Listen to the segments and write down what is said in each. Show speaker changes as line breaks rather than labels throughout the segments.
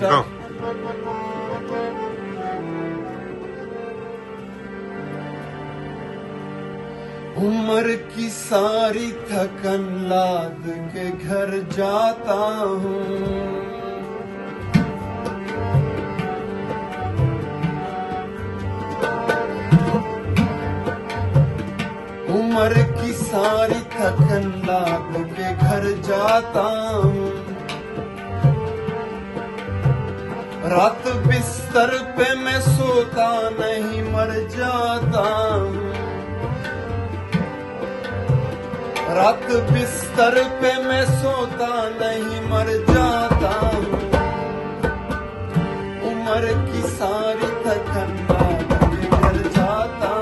Go.
उम्र की सारी थकन लाद के घर जाता हूँ। उम्र की सारी थकन लाद के घर जाता हूँ। रात बिस्तर पे मैं सोता नहीं मर जाता हूँ। रात बिस्तर पे मैं सोता नहीं मर जाता हूँ। उम्र की सारी थकन लाद के घर जाता हूँ।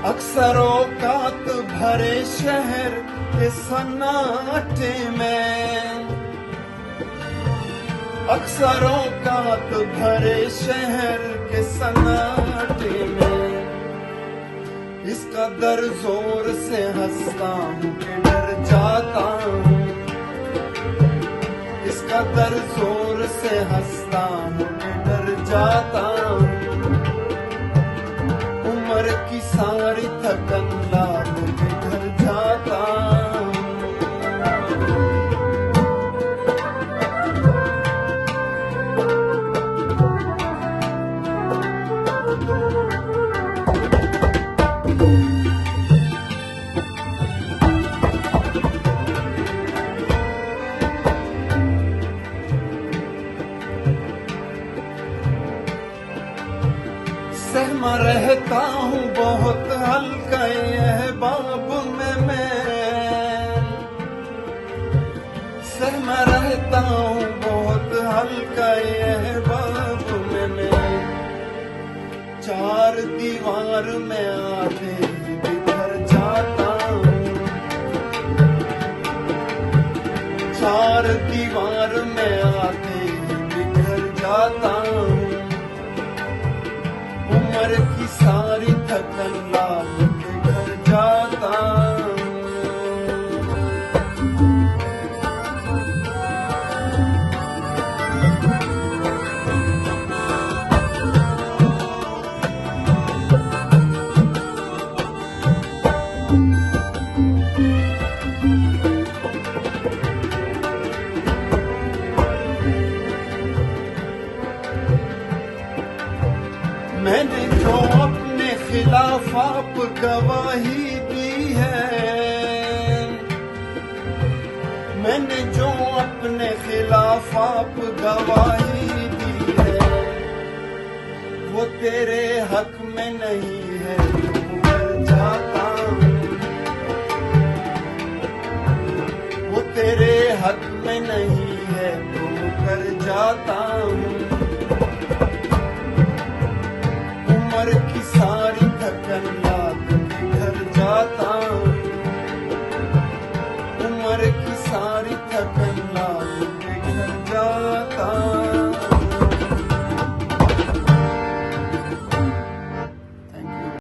अक्सर औकात भरे शहर के सन्नाटे में, अक्सर औकात भरे शहर के सन्नाटे में, इस कदर जोर से हंसता हूँ कि डर जाता हूँ। इस कदर जोर से हंसता हूँ कि डर जाता हूँ। उम्र की सारी थकन लाद के घर जाता हूँ। सहमा रहता हूँ बहुत हल्का यह बाब में मैं, सहमा रहता हूँ बहुत हल्का यह बाब में मैं। चार दीवार में आते ही बिखर जाता हूँ। चार दीवार में आते ही बिखर जाता हूँ। उम्र की सारी थकन लाद के घर जाता हूँ। मैंने जो अपने खिलाफ आप गवाही दी है, मैंने जो अपने खिलाफ आप गवाही दी है, वो तेरे हक में नहीं है तो मर जाता हूँ। वो तेरे हक में नहीं है तो कर जाता हूँ।